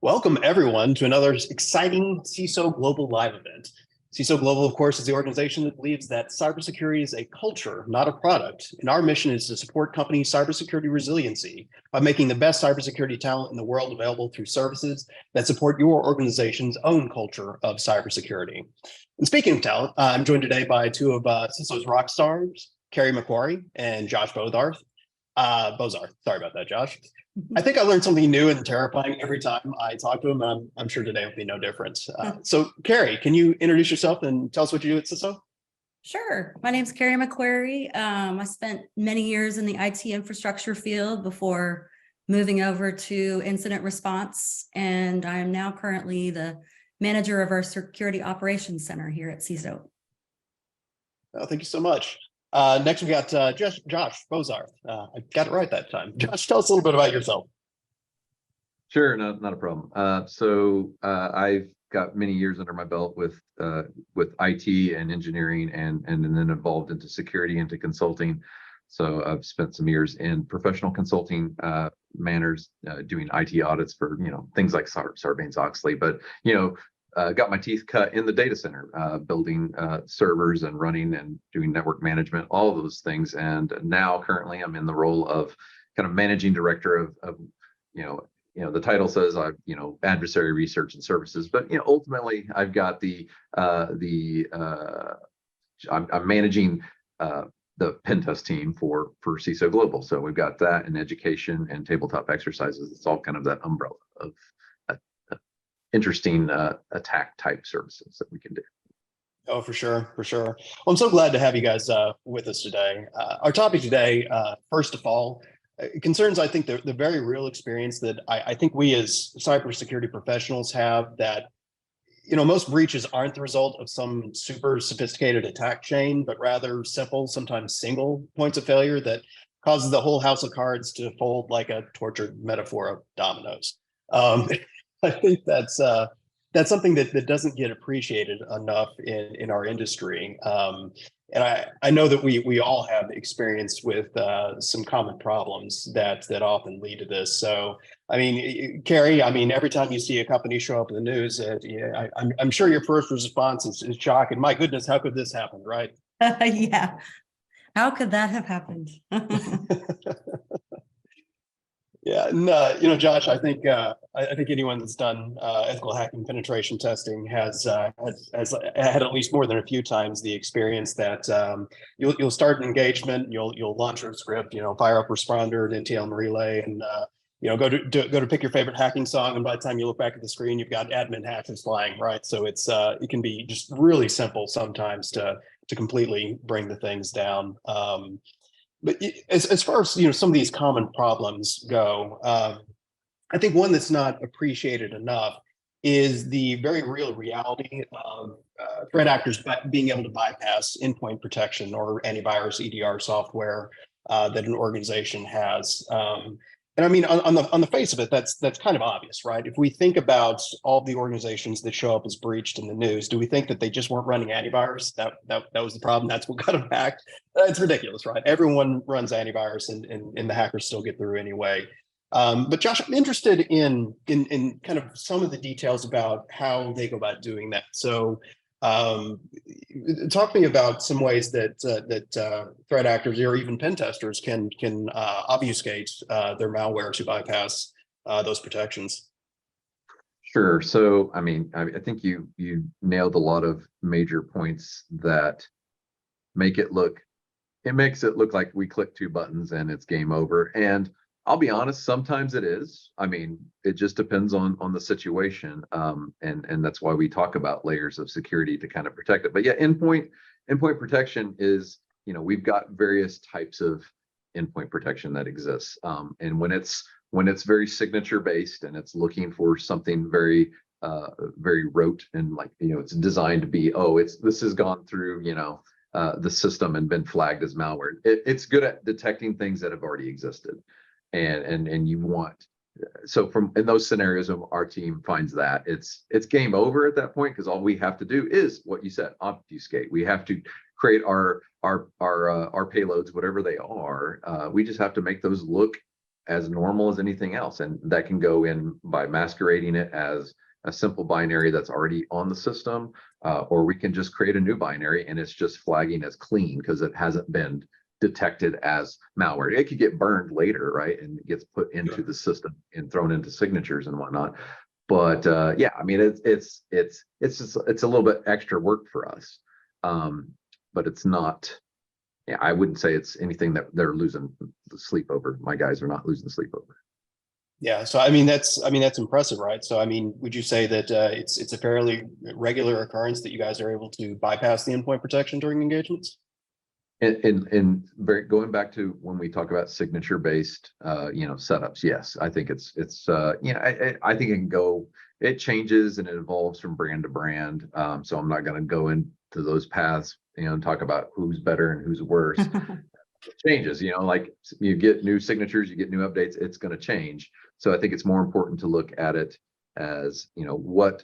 Welcome, everyone, to another exciting CISO Global live event. CISO Global, of course, is the organization that believes that cybersecurity is a culture, not a product. And our mission is to support company cybersecurity resiliency by making the best cybersecurity talent in the world available through services that support your organization's own culture of cybersecurity. And speaking of talent, I'm joined today by two of CISO's rock stars, Carrie McQuarrie and Josh Bozarth. Sorry about that, Josh. I think I learned something new and terrifying every time I talk to him. I'm sure today will be no different. So, Carrie, can you introduce yourself and tell us what you do at CISO? Sure. My name's Carrie McQuarrie. I spent many years in the IT infrastructure field before moving over to incident response, and I am now currently the manager of our security operations center here at CISO. Oh, thank you so much. Next, we got Josh Bozarth. I got it right that time. Josh, tell us a little bit about yourself. Sure, not a problem. I've got many years under my belt with IT and engineering, and then evolved into security, into consulting. So I've spent some years in professional consulting manners, doing IT audits for things like Sarbanes-Oxley, but got my teeth cut in the data center, building servers and running and doing network management, all of those things. And now currently I'm in the role of kind of managing director of the title says adversary research and services, but ultimately I've got I'm managing the pen test team for CISO Global. So we've got that in education and tabletop exercises. It's all kind of that umbrella of interesting attack type services that we can do. Oh, for sure, for sure. Well, I'm so glad to have you guys with us today. Our topic today, first of all, concerns, I think, the very real experience that I think we as cybersecurity professionals have, that most breaches aren't the result of some super sophisticated attack chain, but rather simple, sometimes single points of failure that causes the whole house of cards to fold like a tortured metaphor of dominoes. I think that's something that doesn't get appreciated enough in our industry. And I know that we all have experience with some common problems that often lead to this. So, I mean, Carrie, every time you see a company show up in the news, I'm sure your first response is shock and, my goodness, how could this happen, right? Yeah. How could that have happened? Yeah, and Josh, I think anyone that's done ethical hacking penetration testing has had at least more than a few times the experience that you'll start an engagement, you'll launch a script, fire up responder, an NTL and relay, and go to pick your favorite hacking song, and by the time you look back at the screen, you've got admin hatches flying, right? So it can be just really simple sometimes to completely bring the things down. But as far as some of these common problems go, I think one that's not appreciated enough is the very real reality of threat actors being able to bypass endpoint protection or antivirus EDR software that an organization has. And on the face of it, that's kind of obvious, right? If we think about all the organizations that show up as breached in the news, do we think that they just weren't running antivirus? That was the problem. That's what got them hacked. It's ridiculous, right? Everyone runs antivirus, and the hackers still get through anyway. But Josh, I'm interested in kind of some of the details about how they go about doing that. So talk to me about some ways that threat actors or even pen testers can obfuscate their malware to bypass those protections. Sure. So, I think you nailed a lot of major points that makes it look like we click two buttons and it's game over. And I'll be honest, sometimes it is. It just depends on the situation. And that's why we talk about layers of security to kind of protect it. But yeah, endpoint protection is, we've got various types of endpoint protection that exists. And when it's very signature based and it's looking for something very rote and it's designed to be, this has gone through, the system and been flagged as malware. It's good at detecting things that have already existed. And you want, so in those scenarios, our team finds that it's game over at that point, because all we have to do is what you said, obfuscate. We have to create our payloads, whatever they are. We just have to make those look as normal as anything else. And that can go in by masquerading it as a simple binary that's already on the system, or we can just create a new binary and it's just flagging as clean because it hasn't been detected as malware. It could get burned later, right? And it gets put into the system and thrown into signatures and whatnot. But yeah, I mean, it's just, it's a little bit extra work for us. But it's not, yeah, I wouldn't say it's anything that they're losing the sleep over. My guys are not losing sleep over. Yeah, so I mean that's impressive, right? So I mean, would you say that it's a fairly regular occurrence that you guys are able to bypass the endpoint protection during engagements? And very going back to when we talk about signature based setups, yes, I think it's I think it can go, it changes and it evolves from brand to brand. So I'm not going to go into those paths, and talk about who's better and who's worse. It changes, like you get new signatures, you get new updates, it's going to change. So I think it's more important to look at it as, what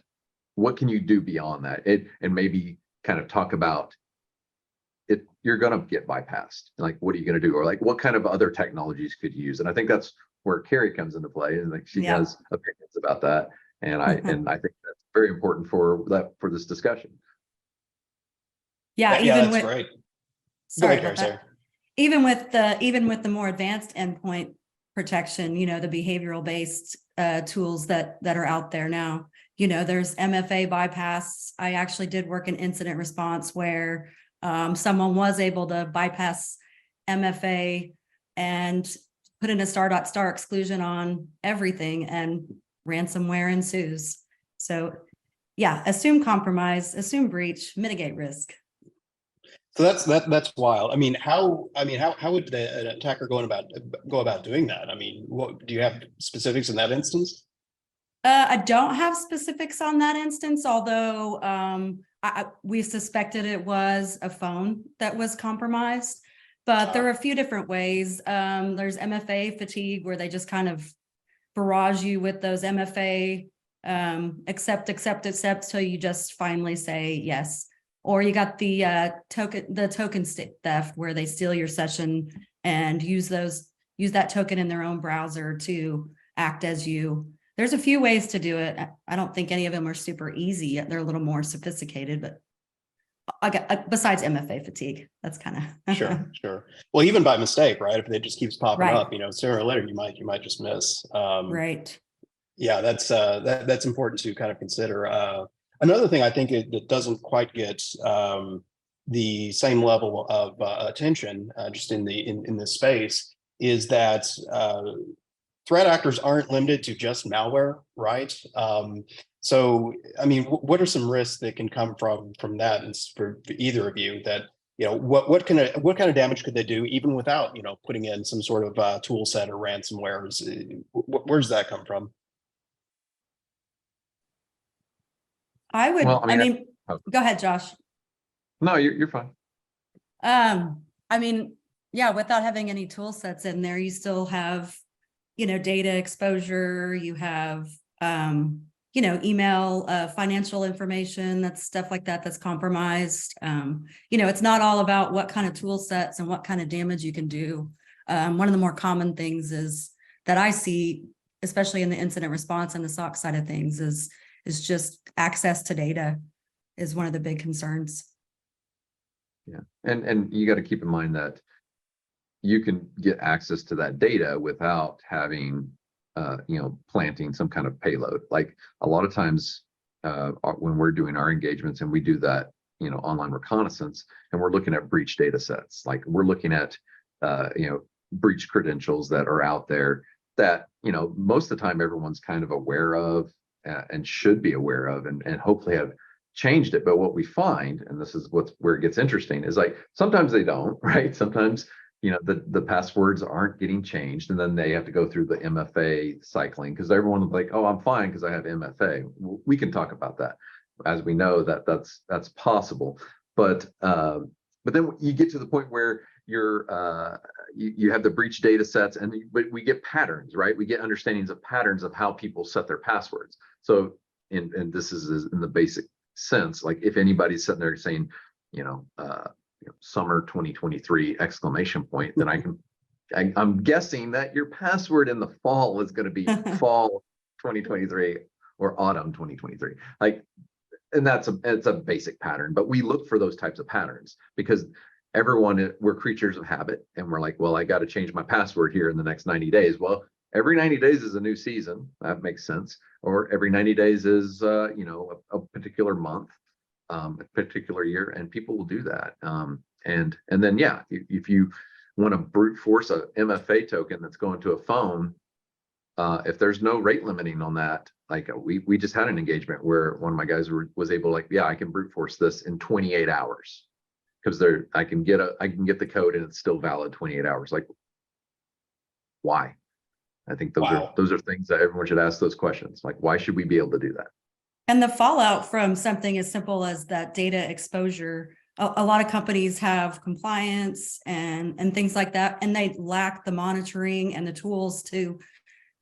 can you do beyond that? And maybe kind of talk about it, you're going to get bypassed. Like, what are you going to do? Or like, what kind of other technologies could you use? And I think that's where Carrie comes into play. And like, she has opinions about that. And I think that's very important for this discussion. Yeah, yeah, even that's with, great. sorry Go ahead, about Carrie, that. Even with the more advanced endpoint protection, the behavioral based tools that are out there now, there's MFA bypass. I actually did work in incident response where someone was able to bypass MFA and put in a star.star exclusion on everything, and ransomware ensues. So yeah, assume compromise, assume breach, mitigate risk. So that's wild. I mean, how would an attacker go about doing that? I mean, what do you have specifics in that instance? I don't have specifics on that instance, although we suspected it was a phone that was compromised, but there are a few different ways. There's MFA fatigue, where they just kind of barrage you with those MFA accept till you just finally say yes. Or you got the token theft, where they steal your session and use that token in their own browser to act as you. There's a few ways to do it. I don't think any of them are super easy. They're a little more sophisticated, but besides MFA fatigue, that's kind of sure. Well, even by mistake, right? If it just keeps popping right. up, sooner or later you might just miss. Right. Yeah, that's important to kind of consider. Another thing I think that doesn't quite get the same level of attention just in this space is that threat actors aren't limited to just malware, right? So, I mean, what are some risks that can come from that? And for either of you, that what kind of damage could they do even without putting in some sort of tool set or ransomware? Where does that come from? Well, I mean, go ahead, Josh. No, you're fine. I mean, yeah, without having any tool sets in there, you still have, data exposure, you have, email, financial information, that's stuff like that, that's compromised. It's not all about what kind of tool sets and what kind of damage you can do. One of the more common things is that I see, especially in the incident response and the SOC side of things, is just access to data is one of the big concerns. Yeah, and you got to keep in mind that you can get access to that data without having, planting some kind of payload. Like a lot of times when we're doing our engagements and we do that, online reconnaissance, and we're looking at breach data sets, like we're looking at, breach credentials that are out there that, most of the time everyone's kind of aware of and should be aware of, and hopefully have changed it. But what we find, and this is where it gets interesting, is like sometimes they don't, right? Sometimes the passwords aren't getting changed, and then they have to go through the MFA cycling, because everyone's like, oh, I'm fine because I have MFA. We can talk about that, as we know that's possible. But then you get to the point where you have the breach data sets, but we get patterns, right? We get understandings of patterns of how people set their passwords. So, and this is in the basic sense, like if anybody's sitting there saying, summer 2023 exclamation point, then I can I'm guessing that your password in the fall is going to be fall 2023 or autumn 2023. Like, and it's a basic pattern, but we look for those types of patterns because we're creatures of habit, and we're like, well, I got to change my password here in the next 90 days. Well, every 90 days is a new season. That makes sense. Or every 90 days is, a particular month, a particular year, and people will do that. And then, yeah, if you want to brute force a MFA token that's going to a phone, if there's no rate limiting on that, like we just had an engagement where one of my guys was able to, like, yeah, I can brute force this in 28 hours because I can get the code and it's still valid 28 hours. Like, why? I think those are things that everyone should ask those questions. Like, why should we be able to do that? And the fallout from something as simple as that data exposure, a lot of companies have compliance and things like that, and they lack the monitoring and the tools to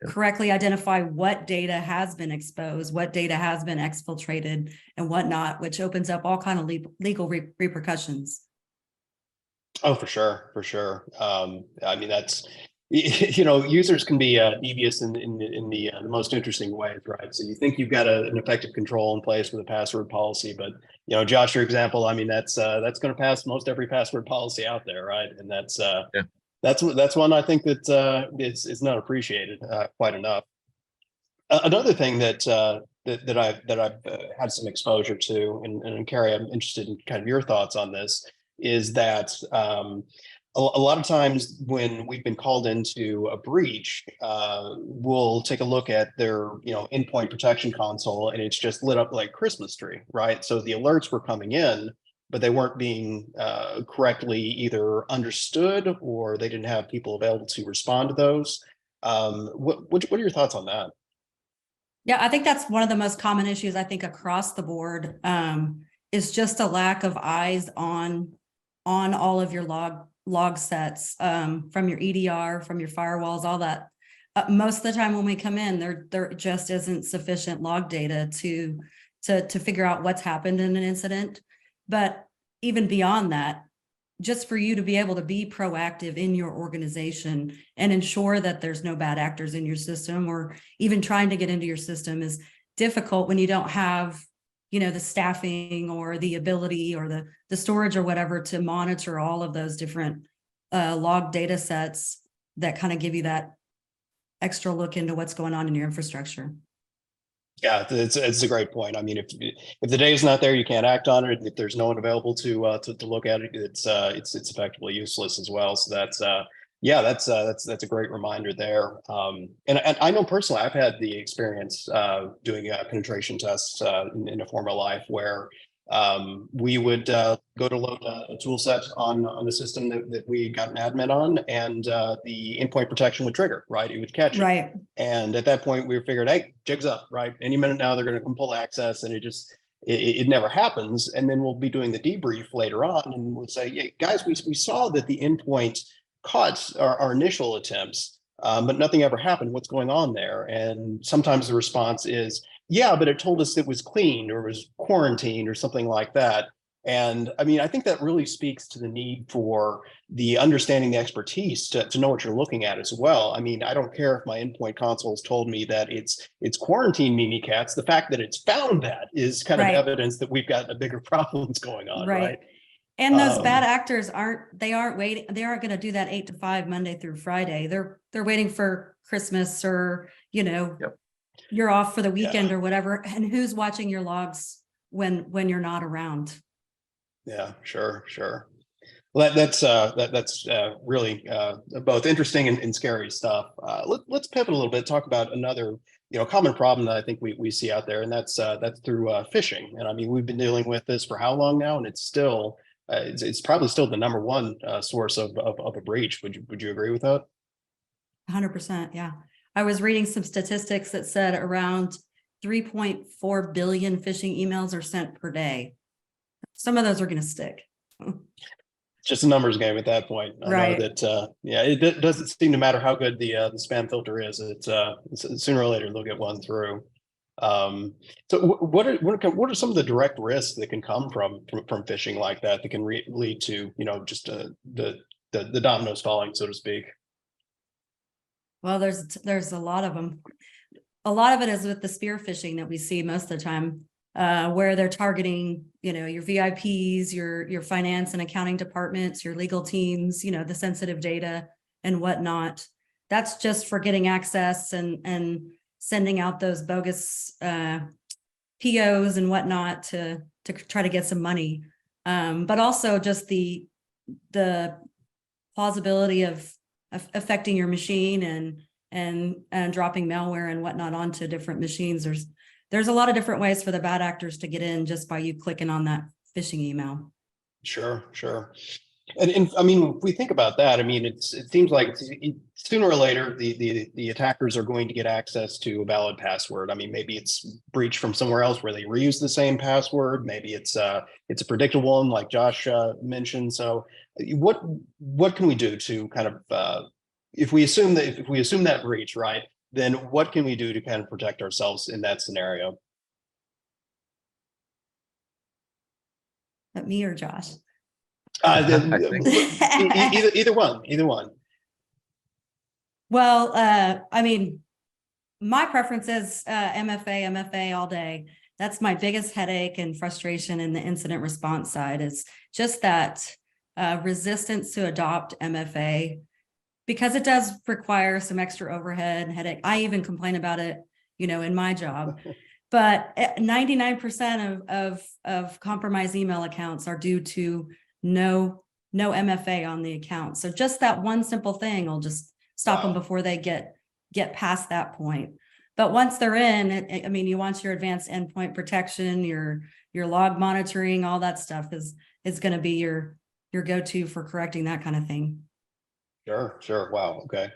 correctly identify what data has been exposed, what data has been exfiltrated, and whatnot, which opens up all kind of legal repercussions. Oh, for sure, for sure. I mean, that's users can be devious in the most interesting ways, right? So you think you've got an effective control in place with a password policy, but Josh, your example, I mean, that's going to pass most every password policy out there, right? And that's one I think that is not appreciated quite enough. Another thing that I've had some exposure to, and Carrie, I'm interested in kind of your thoughts on this, is that a lot of times when we've been called into a breach, we'll take a look at their endpoint protection console, and it's just lit up like Christmas tree, right? So the alerts were coming in, but they weren't being correctly either understood, or they didn't have people available to respond to those. What are your thoughts on that? Yeah, I think that's one of the most common issues, I think, across the board, is just a lack of eyes on all of your log sets, from your EDR, from your firewalls, all that. Most of the time when we come in, there just isn't sufficient log data to figure out what's happened in an incident. But even beyond that, just for you to be able to be proactive in your organization and ensure that there's no bad actors in your system, or even trying to get into your system, is difficult when you don't have the staffing or the ability or the storage or whatever to monitor all of those different log data sets that kind of give you that extra look into what's going on in your infrastructure. Yeah, it's a great point. I mean, if the data is not there, you can't act on it. If there's no one available to look at it, it's effectively useless as well. So that's a great reminder there. And I know personally, I've had the experience doing penetration tests in a former life where we would go to load a tool set on the system that we got an admin on, and the endpoint protection would trigger, right? It would catch it. Right. And at that point, we figured, hey, jig's up, right? Any minute now, they're going to come pull access, and it never happens. And then we'll be doing the debrief later on, and we'll say, yeah, guys, we saw that the endpoint caught our initial attempts, but nothing ever happened. What's going on there? And sometimes the response is, yeah, but it told us it was cleaned or was quarantined or something like that. And I mean, I think that really speaks to the need for the understanding, the expertise to know what you're looking at as well. I mean, I don't care if my endpoint console's told me that it's quarantine Mimikatz. The fact that it's found that is kind of evidence that we've got a bigger problems going on, right? And those bad actors aren't waiting. They aren't going to do that 8 to 5 Monday through Friday. They're waiting for Christmas, or you're off for the weekend or whatever. And who's watching your logs when you're not around? Yeah, sure. Well, that's really both interesting and scary stuff. Let's pivot a little bit, talk about another common problem that I think we see out there, and that's through phishing. And I mean, we've been dealing with this for how long now, and it's still it's probably still the number one source of a breach. Would you agree with that? 100%. Yeah. I was reading some statistics that said around 3.4 billion phishing emails are sent per day. Some of those are going to stick. Just a numbers game at that point. I know that, it doesn't seem to matter how good the spam filter is. It's sooner or later they'll get one through. So what are some of the direct risks that can come from phishing like that can lead to just the dominoes falling, so to speak? Well, there's a lot of them. A lot of it is with the spear phishing that we see most of the time, where they're targeting, your VIPs, your finance and accounting departments, your legal teams, the sensitive data and whatnot. That's just for getting access and sending out those bogus POs and whatnot to try to get some money. But also just the plausibility of affecting your machine and dropping malware and whatnot onto different machines. There's a lot of different ways for the bad actors to get in just by you clicking on that phishing email. Sure. And I mean, if we think about that, I mean, it seems like sooner or later, the attackers are going to get access to a valid password. I mean, maybe it's breached from somewhere else where they reuse the same password. Maybe it's a predictable one, like Josh mentioned. So what can we do to kind of, if we assume that breach, right, then what can we do to kind of protect ourselves in that scenario? Me or Josh? Either one. Well, I mean, my preference is MFA all day. That's my biggest headache and frustration in the incident response side, is just that resistance to adopt MFA, because it does require some extra overhead and headache. I even complain about it, in my job. But 99% of compromised email accounts are due to no MFA on the account. So just that one simple thing will just stop them before they get past that point. But once they're in, I mean, you want your advanced endpoint protection, your log monitoring, all that stuff is going to be your go-to for correcting that kind of thing. Sure. Wow. Okay.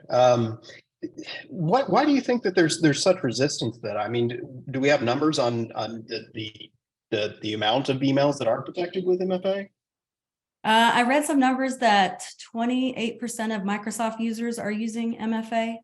Why do you think that there's such resistance to that? I mean, do we have numbers on the amount of emails that are protected with MFA? I read some numbers that 28% of Microsoft users are using MFA,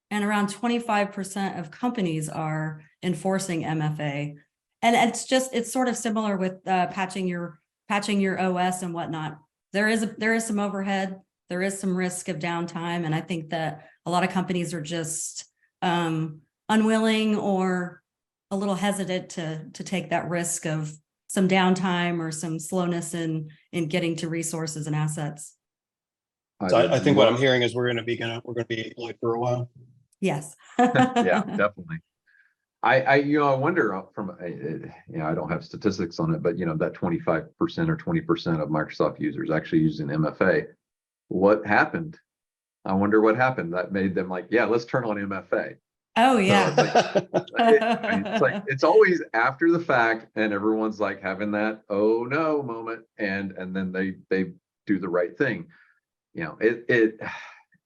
and around 25% of companies are enforcing MFA. And it's sort of similar with patching your OS and whatnot. There is some overhead. There is some risk of downtime. And I think that a lot of companies are just unwilling or a little hesitant to take that risk of some downtime or some slowness in getting to resources and assets. So I think what I'm hearing is we're going to be employed for a while. Yes. Yeah, definitely. I wonder from, I don't have statistics on it, but that 25% or 20% of Microsoft users actually using MFA. What happened? I wonder what happened that made them like, yeah, let's turn on MFA. Oh yeah. So it's always after the fact, and everyone's like having that oh no moment, and then they do the right thing.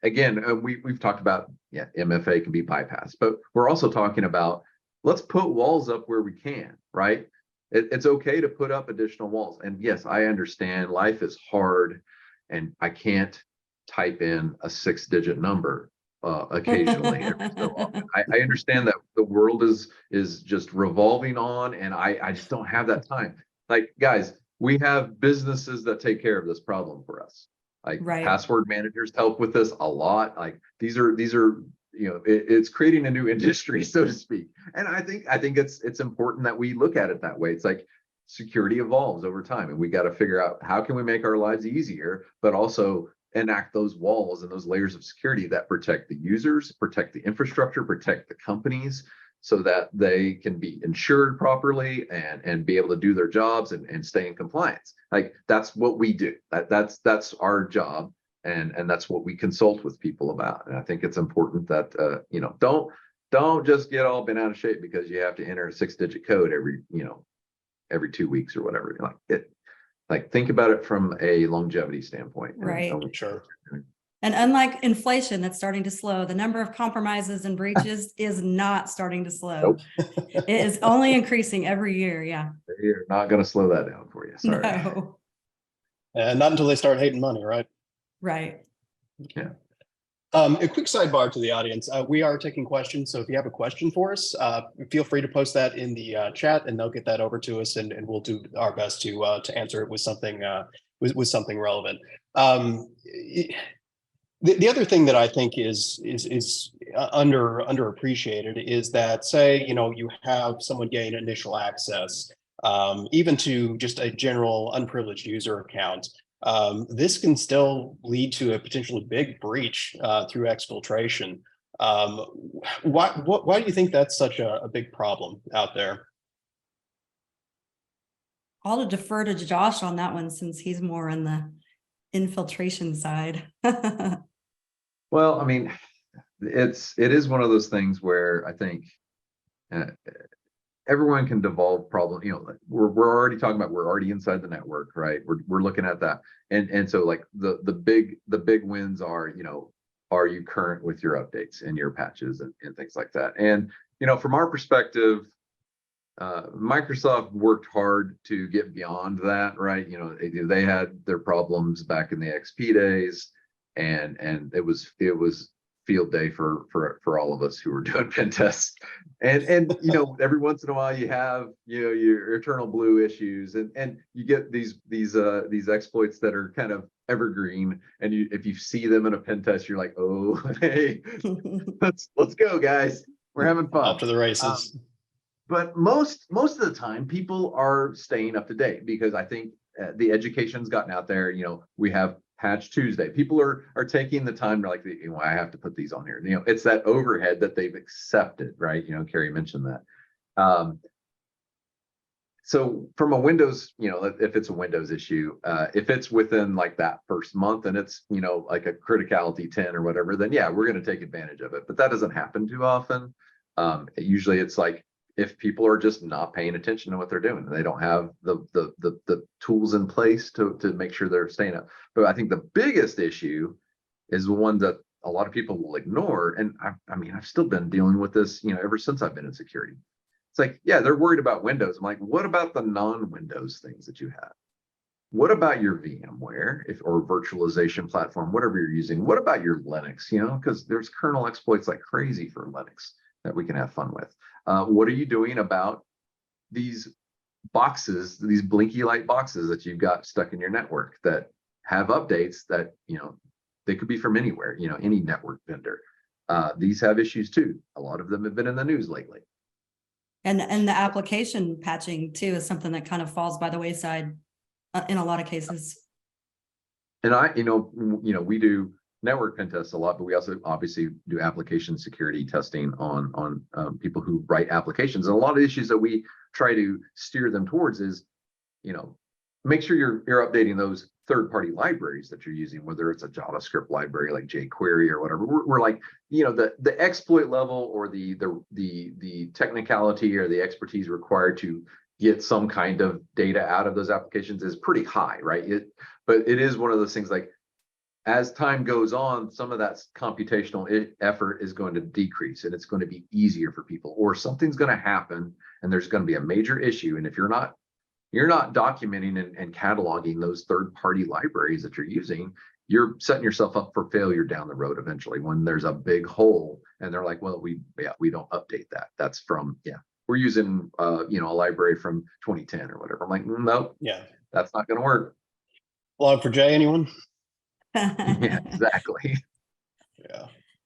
Again, we've talked about, MFA can be bypassed, but we're also talking about, let's put walls up where we can, right? It's okay to put up additional walls. And yes, I understand life is hard and I can't type in a 6-digit number occasionally every so often. I understand that the world is just revolving on, and I just don't have that time. Like, guys, we have businesses that take care of this problem for us. Like right. Password managers help with this a lot. Like these are it's creating a new industry, so to speak. And I think it's important that we look at it that way. It's like security evolves over time, and we got to figure out how can we make our lives easier, but also enact those walls and those layers of security that protect the users, protect the infrastructure, protect the companies, so that they can be insured properly and be able to do their jobs and stay in compliance. Like that's what we do. That's our job. And that's what we consult with people about. And I think it's important that, don't just get all bent out of shape because you have to enter a 6-digit code every 2 weeks or whatever. Like think about it from a longevity standpoint. Right. Sure. And unlike inflation that's starting to slow, the number of compromises and breaches is not starting to slow. Nope. It is only increasing every year. Yeah. You're not going to slow that down for you. Sorry. No. And not until they start hating money, right? Right. Yeah. A quick sidebar to the audience. We are taking questions. So if you have a question for us, feel free to post that in the chat and they'll get that over to us, and we'll do our best to answer it with something with something relevant. The other thing that I think is underappreciated is that, say, you have someone gain initial access, even to just a general unprivileged user account. This can still lead to a potentially big breach through exfiltration. Why do you think that's such a big problem out there? I'll defer to Josh on that one since he's more on the infiltration side. Well, I mean, it is one of those things where I think uh, everyone can devolve problem. Like we're already talking about, we're already inside the network, right? We're looking at that, and so like the big wins are, are you current with your updates and your patches and things like that? And from our perspective, Microsoft worked hard to get beyond that, right? They had their problems back in the XP days, and it was field day for all of us who were doing pen tests. And every once in a while you have your eternal blue issues, and you get these exploits that are kind of evergreen, and if you see them in a pen test, you're like, oh, hey, let's go, guys, we're having fun. Off to the races. But most of the time, people are staying up to date because I think the education's gotten out there. We have Patch Tuesday. People are taking the time to like, I have to put these on here. It's that overhead that they've accepted, right? Carrie mentioned that. So from a Windows, if it's a Windows issue, if it's within like that first month and it's, like a criticality 10 or whatever, then yeah, we're going to take advantage of it. But that doesn't happen too often. Usually it's like, if people are just not paying attention to what they're doing, they don't have the tools in place to make sure they're staying up. But I think the biggest issue is the one that a lot of people will ignore. And I mean, I've still been dealing with this, ever since I've been in security. It's like, yeah, they're worried about Windows. I'm like, what about the non-Windows things that you have? What about your VMware or virtualization platform, whatever you're using? What about your Linux? Because there's kernel exploits like crazy for Linux that we can have fun with. What are you doing about these boxes, these blinky light boxes that you've got stuck in your network that have updates that, they could be from anywhere, any network vendor. These have issues too. A lot of them have been in the news lately. And the application patching too is something that kind of falls by the wayside in a lot of cases. And we do network pen tests a lot, but we also obviously do application security testing on people who write applications. And a lot of issues that we try to steer them towards is, make sure you're updating those third-party libraries that you're using, whether it's a JavaScript library like jQuery or whatever. We're like, the exploit level or the technicality or the expertise required to get some kind of data out of those applications is pretty high, right? But it is one of those things like, as time goes on, some of that computational effort is going to decrease and it's going to be easier for people, or something's going to happen and there's going to be a major issue. And if you're not documenting and cataloging those third-party libraries that you're using, you're setting yourself up for failure down the road eventually when there's a big hole and they're like, well, we don't update that. That's from, we're using a library from 2010 or whatever. I'm like, nope, that's not going to work. Log4j, anyone? Yeah, exactly.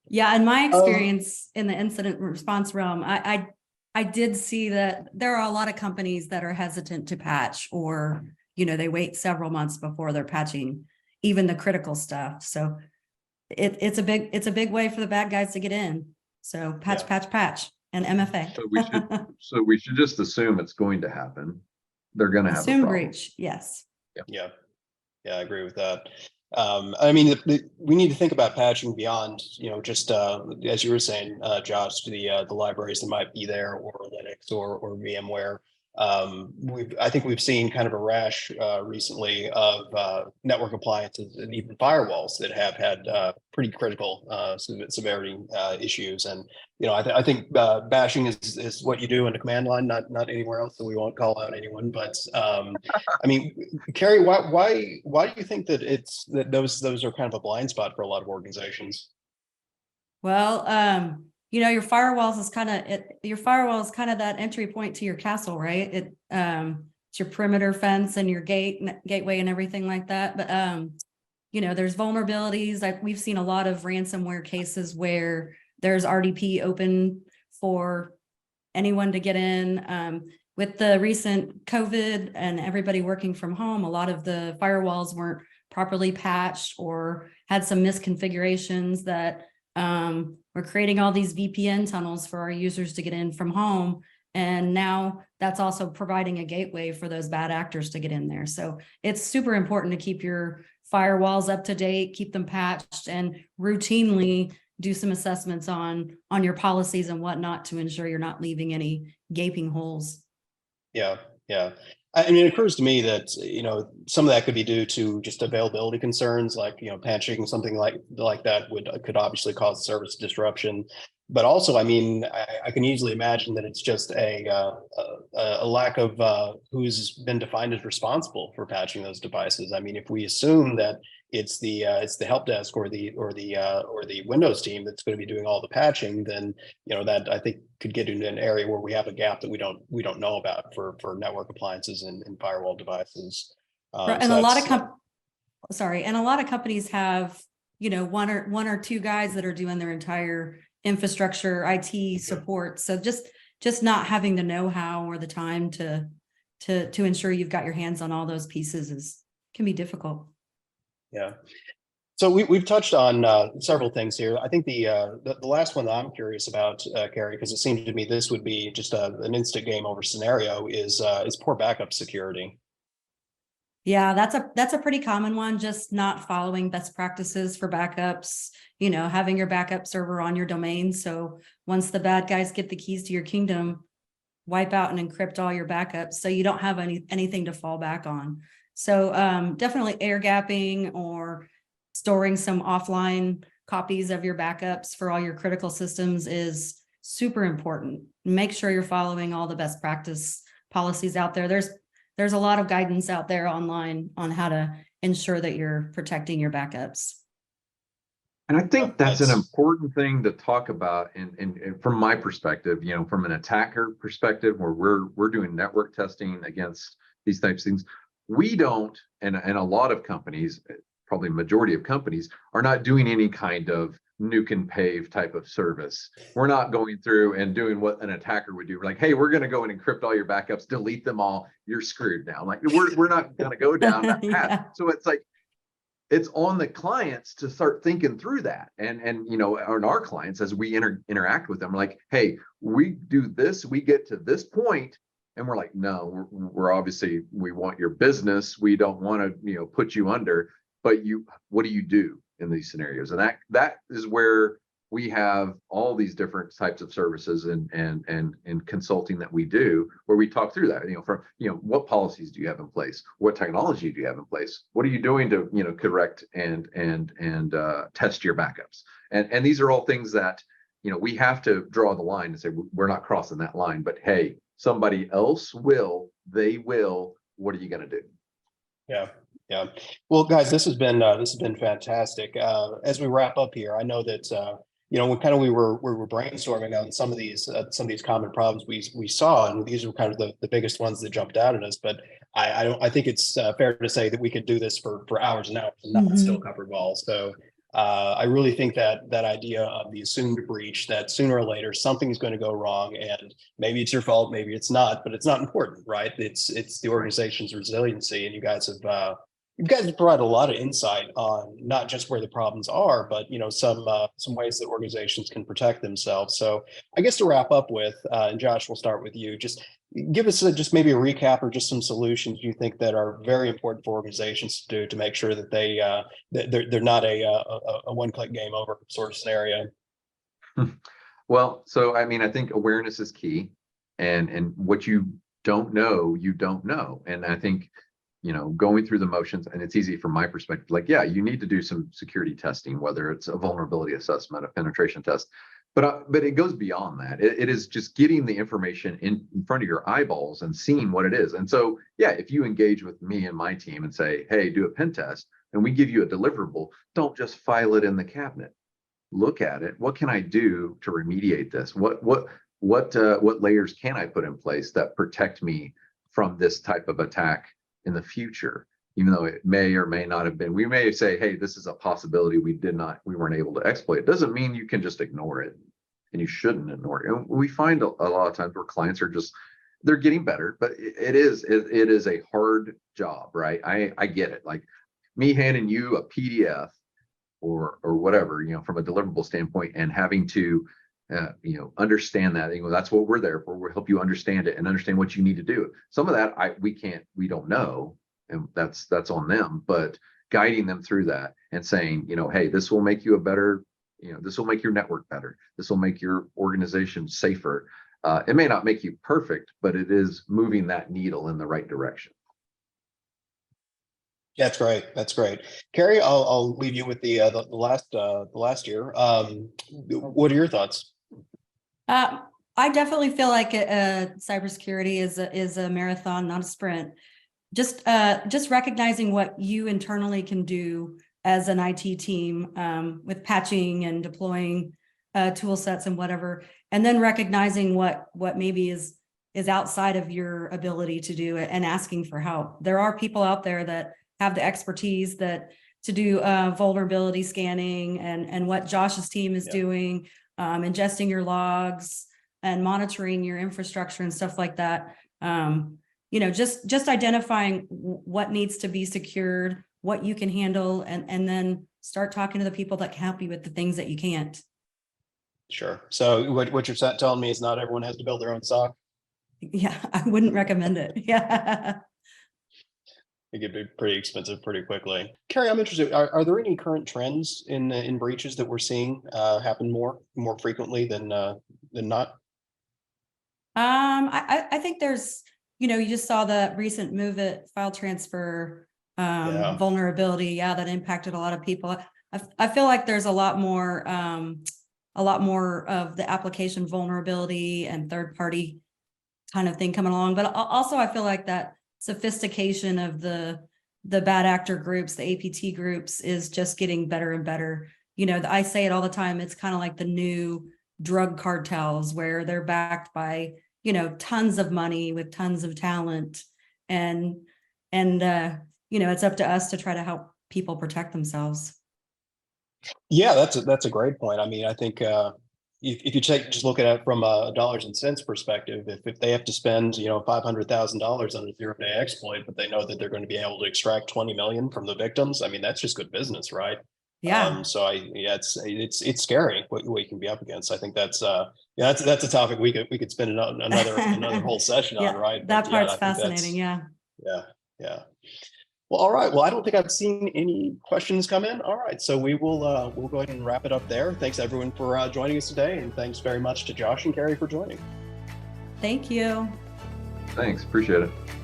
Yeah, in my experience in the incident response realm, I did see that there are a lot of companies that are hesitant to patch, or they wait several months before they're patching even the critical stuff. So it's a big way for the bad guys to get in. So patch and MFA. So we should just assume it's going to happen. They're going to have a problem. Breach, yes. Yeah, I agree with that. I mean, we need to think about patching beyond, just as you were saying, Josh, to the libraries that might be there, or Linux or VMware. I think we've seen kind of a rash recently of network appliances and even firewalls that have had pretty critical severity issues. And I think bashing is what you do in the command line, not anywhere else. So we won't call out anyone. But I mean, Carrie, why do you think that those are kind of a blind spot for a lot of organizations? Well, your firewalls is kind of that entry point to your castle, right? It's your perimeter fence and your gateway and everything like that. But there's vulnerabilities. We've seen a lot of ransomware cases where there's RDP open for anyone to get in. With the recent COVID and everybody working from home, a lot of the firewalls weren't properly patched or had some misconfigurations that we're creating all these VPN tunnels for our users to get in from home. And now that's also providing a gateway for those bad actors to get in there. So it's super important to keep your firewalls up to date, keep them patched, and routinely do some assessments on your policies and whatnot to ensure you're not leaving any gaping holes. Yeah, yeah. I mean, it occurs to me that, some of that could be due to just availability concerns, like, patching something like that could obviously cause service disruption. But also, I mean, I can easily imagine that it's just a lack of who's been defined as responsible for patching those devices. I mean, if we assume that it's the help desk or the Windows team that's going to be doing all the patching, then that I think could get into an area where we have a gap that we don't know about for network appliances and firewall devices. And so a lot of companies have one or two guys that are doing their entire infrastructure IT support. So just not having the know-how or the time to ensure you've got your hands on all those pieces can be difficult. Yeah. So we've touched on several things here. I think the last one that I'm curious about, Carrie, because it seems to me this would be just an instant game over scenario, is poor backup security. Yeah, that's a pretty common one, just not following best practices for backups, having your backup server on your domain. So once the bad guys get the keys to your kingdom, wipe out and encrypt all your backups so you don't have anything to fall back on. So definitely air gapping or storing some offline copies of your backups for all your critical systems is super important. Make sure you're following all the best practice policies out there. There's a lot of guidance out there online on how to ensure that you're protecting your backups. And I think that's an important thing to talk about. And from my perspective, from an attacker perspective, where we're doing network testing against these types of things, we don't, and a lot of companies, probably majority of companies, are not doing any kind of nuke and pave type of service. We're not going through and doing what an attacker would do. We're like, hey, we're going to go and encrypt all your backups, delete them all. You're screwed now. Like we're not going to go down that path. Yeah. So it's like, it's on the clients to start thinking through that. And on our clients, as we interact with them, we're like, hey, we do this, we get to this point, and we're like, no, we're obviously, we want your business. We don't want to, put you under, but what do you do in these scenarios? And that is where we have all these different types of services and consulting that we do, where we talk through that, from, what policies do you have in place? What technology do you have in place? What are you doing to, correct and test your backups? And these are all things that, we have to draw the line and say, we're not crossing that line, but hey, somebody else will, they will, what are you going to do? Yeah. Yeah. Well, guys, this has been fantastic. As we wrap up here, I know that when we were brainstorming on some of these common problems we saw, and these were kind of the biggest ones that jumped out at us. But I think it's fair to say that we could do this for hours and hours and not still cover it all. So I really think that idea of the assumed breach, that sooner or later something's going to go wrong, and maybe it's your fault, maybe it's not, but it's not important, right? It's the organization's resiliency, and you guys have provided a lot of insight on not just where the problems are, but some ways that organizations can protect themselves. So I guess to wrap up with, and Josh, we'll start with you. Just give us just maybe a recap or just some solutions you think that are very important for organizations to do to make sure that they're not a one-click game over sort of scenario. Well, so I mean, I think awareness is key, and what you don't know, you don't know, and I think, going through the motions, and it's easy from my perspective, like, yeah, you need to do some security testing, whether it's a vulnerability assessment, a penetration test, but it goes beyond that. It is just getting the information in front of your eyeballs and seeing what it is. And so, yeah, if you engage with me and my team and say, hey, do a pen test, and we give you a deliverable, don't just file it in the cabinet. Look at it. What can I do to remediate this? What layers can I put in place that protect me from this type of attack in the future? even though it may or may not have been. We may say, hey, this is a possibility we weren't able to exploit. It doesn't mean you can just ignore it, and you shouldn't ignore it. And we find a lot of times where clients are they're getting better, but it is a hard job, right? I get it. Like me handing you a PDF or whatever, from a deliverable standpoint, and having to understand that, that's what we're there for. We'll help you understand it and understand what you need to do. Some of that we don't know, and that's on them, but guiding them through that and saying, hey, this will make you a better, this will make your network better. This will make your organization safer. It may not make you perfect, but it is moving that needle in the right direction. That's great. That's great. Carrie, I'll leave you with the last year. What are your thoughts? I definitely feel like cybersecurity is a marathon, not a sprint. Just recognizing what you internally can do as an IT team with patching and deploying tool sets and whatever, and then recognizing what maybe is outside of your ability to do it and asking for help. There are people out there that have the expertise to do vulnerability scanning and what Josh's team is doing, ingesting your logs and monitoring your infrastructure and stuff like that. Just identifying what needs to be secured, what you can handle, and then start talking to the people that can help you with the things that you can't. Sure. So what you're telling me is not everyone has to build their own SOC? Yeah, I wouldn't recommend it. Yeah. It could be pretty expensive pretty quickly. Carrie, I'm interested. Are there any current trends in breaches that we're seeing happen more frequently than not? I think there's, you just saw the recent MOVEit file transfer vulnerability. Yeah, that impacted a lot of people. I feel like there's a lot more of the application vulnerability and third party kind of thing coming along. But also I feel like that sophistication of the bad actor groups, the APT groups, is just getting better and better. I say it all the time. It's kind of like the new drug cartels where they're backed by, tons of money with tons of talent. And it's up to us to try to help people protect themselves. Yeah, that's a great point. I mean, I think if you just look at it from a dollars and cents perspective, if they have to spend $500,000 on a zero-day exploit, but they know that they're going to be able to extract 20 million from the victims, I mean, that's just good business, right? Yeah. It's scary what you can be up against. I think that's a topic we could spend another whole session on, right? That part's fascinating. Yeah. Yeah. Well, all right. Well, I don't think I've seen any questions come in. All right. So we'll go ahead and wrap it up there. Thanks everyone for joining us today. And thanks very much to Josh and Carrie for joining. Thank you. Thanks. Appreciate it.